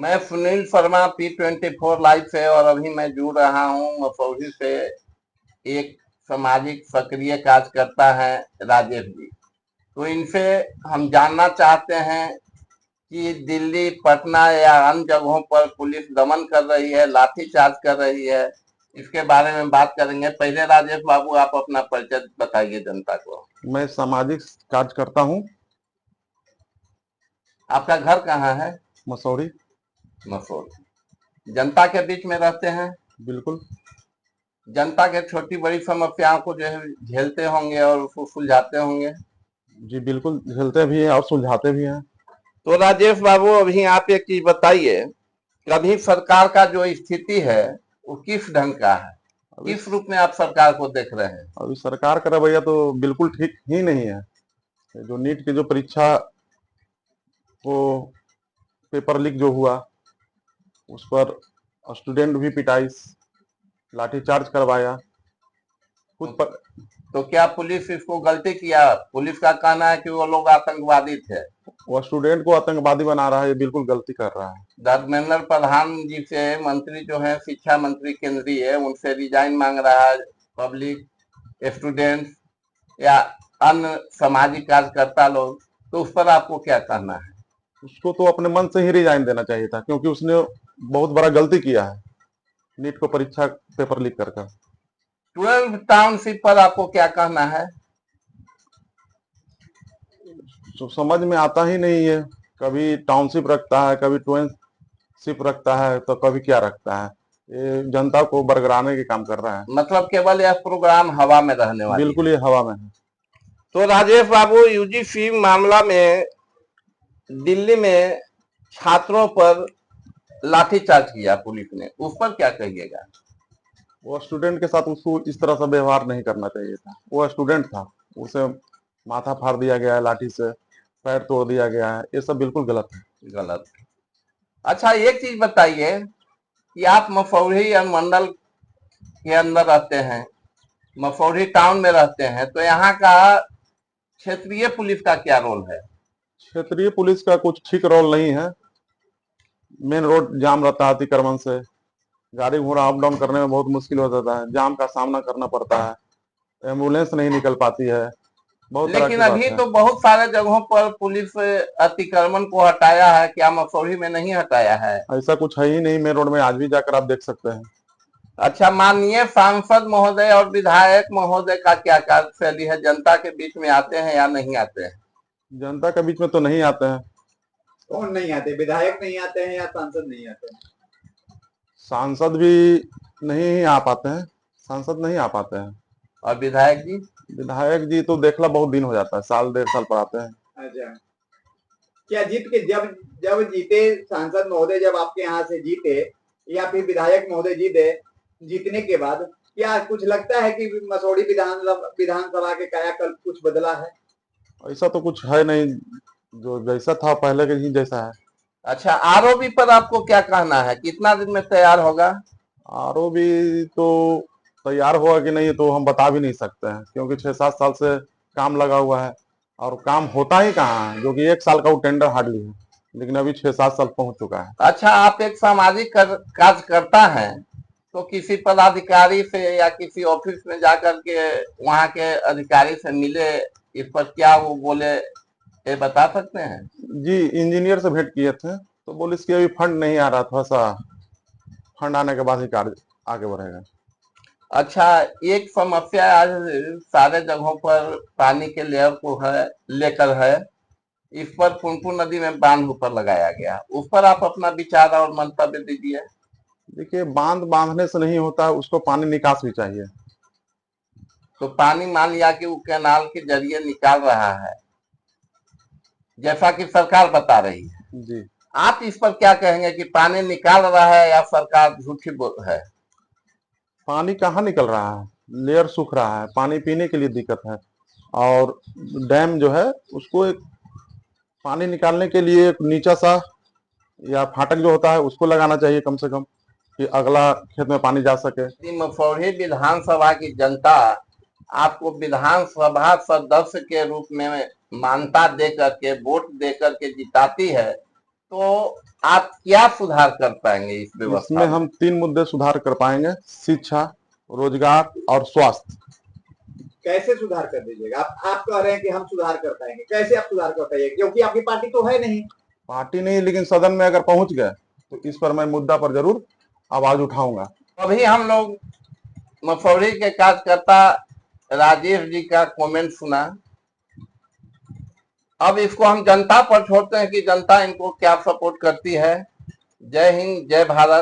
मैं Sunil Sharma P24 live से और अभी मैं जुड़ रहा हूँ मसौढ़ी से। एक सामाजिक सक्रिय कार्यकर्ता है राजेश जी। तो इनसे हम जानना चाहते हैं कि दिल्ली, पटना या अन्य जगहों पर पुलिस दमन कर रही है, लाठीचार्ज कर रही है, इसके बारे में बात करेंगे। पहले राजेश बाबू आप अपना परिचय बताइए जनता को। मैं सामाजिक कार्यकर्ता हूँ। आपका घर कहाँ है? मसौढ़ी। मसौढ़ी। जनता के बीच में रहते हैं? बिल्कुल। जनता के छोटी बड़ी समस्याओं को जो है झेलते होंगे और उसको सुलझाते होंगे। जी बिल्कुल, झेलते भी हैं और सुलझाते भी हैं। तो राजेश बाबू अभी आप एक चीज बताइए, कभी सरकार का जो स्थिति है वो किस ढंग का है, किस रूप में आप सरकार को देख रहे हैं? अभी सरकार का रवैया तो बिल्कुल ठीक ही नहीं है। जो नीट की जो परीक्षा वो पेपर लीक जो हुआ उस पर स्टूडेंट भी पिटाई, लाठीचार्ज करवाया खुद पर। तो क्या पुलिस इसको गलती किया? पुलिस का कहना है कि वो लोग आतंकवादी थे। वो स्टूडेंट को आतंकवादी बना रहा है, ये बिल्कुल गलती कर रहा है। धर्मेंद्र प्रधान जी से मंत्री जो है शिक्षा मंत्री केंद्रीय, उनसे रिजाइन मांग रहा है पब्लिक, स्टूडेंट या अन्य सामाजिक कार्यकर्ता लोग। तो उस पर आपको क्या कहना है? उसको तो अपने मन से ही रिजाइन देना चाहिए था, क्योंकि उसने बहुत बड़ा गलती किया है नीट को परीक्षा पेपर लीक कर। 12 टाउनशिप पर आपको क्या कहना है? तो समझ में आता ही नहीं है, कभी टाउनशिप रखता है, कभी टाउनशिप रखता है, तो कभी क्या रखता है। ये जनता को बरगराने के काम कर रहा है। मतलब केवल यह प्रोग्राम हवा में रहने वाली बिल्कुल ये हवा में है। तो राजेश बाबू, यूजीसी मामला में दिल्ली में छात्रों पर लाठीचार्ज किया पुलिस ने, उस पर क्या कहिएगा? वो स्टूडेंट के साथ उसको इस तरह से व्यवहार नहीं करना चाहिए था। वो स्टूडेंट था, उसे माथा फाड़ दिया गया है लाठी से, पैर तोड़ दिया गया है, ये सब बिल्कुल गलत है। गलत। अच्छा एक चीज बताइए कि आप मसौढ़ी अनुमंडल के अंदर रहते हैं, मसौढ़ी टाउन में रहते हैं, तो यहाँ का क्षेत्रीय पुलिस का क्या रोल है? क्षेत्रीय पुलिस का कुछ ठीक रोल नहीं है। मेन रोड जाम रहता है अतिक्रमण से, गाड़ी घोड़ा अप डाउन करने में बहुत मुश्किल हो जाता है, जाम का सामना करना पड़ता है, एम्बुलेंस नहीं निकल पाती है, बहुत तरह लेकिन की बात अभी है। तो बहुत सारे जगहों पर पुलिस अतिक्रमण को हटाया है, क्या मसौढ़ी में नहीं हटाया है? ऐसा कुछ है ही नहीं, मेन रोड में आज भी जाकर आप देख सकते हैं। अच्छा, माननीय सांसद महोदय और विधायक महोदय का क्या कार्यशैली है? जनता के बीच में आते हैं या नहीं आते हैं? जनता के बीच में तो नहीं आते हैं। कौन नहीं आते? विधायक नहीं आते हैं या सांसद नहीं आते हैं? सांसद भी नहीं आ पाते हैं, सांसद नहीं आ पाते हैं। और विधायक जी? विधायक जी तो देखला बहुत दिन हो जाता है, साल डेढ़ साल पर आते हैं। अच्छा, क्या जीत के जब जब जीते सांसद महोदय, जब आपके यहाँ से जीते या फिर विधायक महोदय जीते, जीतने के बाद क्या कुछ लगता है कि मसौढ़ी विधानसभा के कायाकल्प कुछ बदला है? ऐसा तो कुछ है नहीं, जो जैसा था पहले के ही जैसा है। अच्छा, आरओबी पर आपको क्या कहना है, कितना दिन में तैयार होगा? आरओबी तो तैयार हुआ कि नहीं तो हम बता भी नहीं सकते हैं, क्योंकि 6-7 साल से काम लगा हुआ है और काम होता ही कहाँ है, जो कि 1 साल का वो टेंडर हार्डली है, लेकिन अभी 6-7 साल पहुंच चुका है। अच्छा, आप एक सामाजिक कार्यकर्ता हैं, तो किसी पदाधिकारी से या किसी ऑफिस में जाकर के वहां के अधिकारी से मिले, इस पर क्या वो बोले, ये बता सकते हैं? जी, इंजीनियर से भेंट किए थे, तो बोले इसके अभी फंड नहीं आ रहा, थोड़ा सा फंड आने के बाद ही कार्य आगे बढ़ेगा। अच्छा, एक समस्या आज सारे जगहों पर पानी के लेयर को है लेकर है, इस पर पुनपुन नदी में बांध ऊपर लगाया गया, उस पर आप अपना विचार और मंतव्य दीजिए। देखिए, बांध बांधने से नहीं होता है, उसको पानी निकास भी चाहिए। तो पानी मान लिया कि वो कैनाल के जरिए निकाल रहा है, जैसा कि सरकार बता रही है, जी, आप इस पर क्या कहेंगे कि पानी निकाल रहा है या सरकार झूठी बोल है? पानी कहाँ निकल रहा है, लेयर सूख रहा है, पानी पीने के लिए दिक्कत है। और डैम जो है उसको एक पानी निकालने के लिए एक नीचा सा या फाटक जो होता है उसको लगाना चाहिए कम से कम, कि अगला खेत में पानी जा सके। मसौढ़ी विधानसभा की जनता आपको विधानसभा सदस्य के रूप में मान्यता दे करके, वोट दे करके जिताती है, तो आप क्या सुधार कर पाएंगे इस इसमें व्यवस्था में? हम 3 मुद्दे सुधार कर पाएंगे: शिक्षा, रोजगार और स्वास्थ्य। कैसे सुधार कर दीजिएगा? आप कह रहे हैं कि हम सुधार कर पाएंगे, कैसे आप सुधार कर पाएंगे? क्योंकि आपकी पार्टी तो है नहीं। पार्टी नहीं, लेकिन सदन में अगर पहुंच गए तो इस पर मैं मुद्दा पर जरूर आवाज उठाऊंगा। अभी हम लोग मसौढ़ी के कार्यकर्ता राजेश जी का कमेंट सुना। अब इसको हम जनता पर छोड़ते हैं कि जनता इनको क्या सपोर्ट करती है। जय हिंद, जय भारत।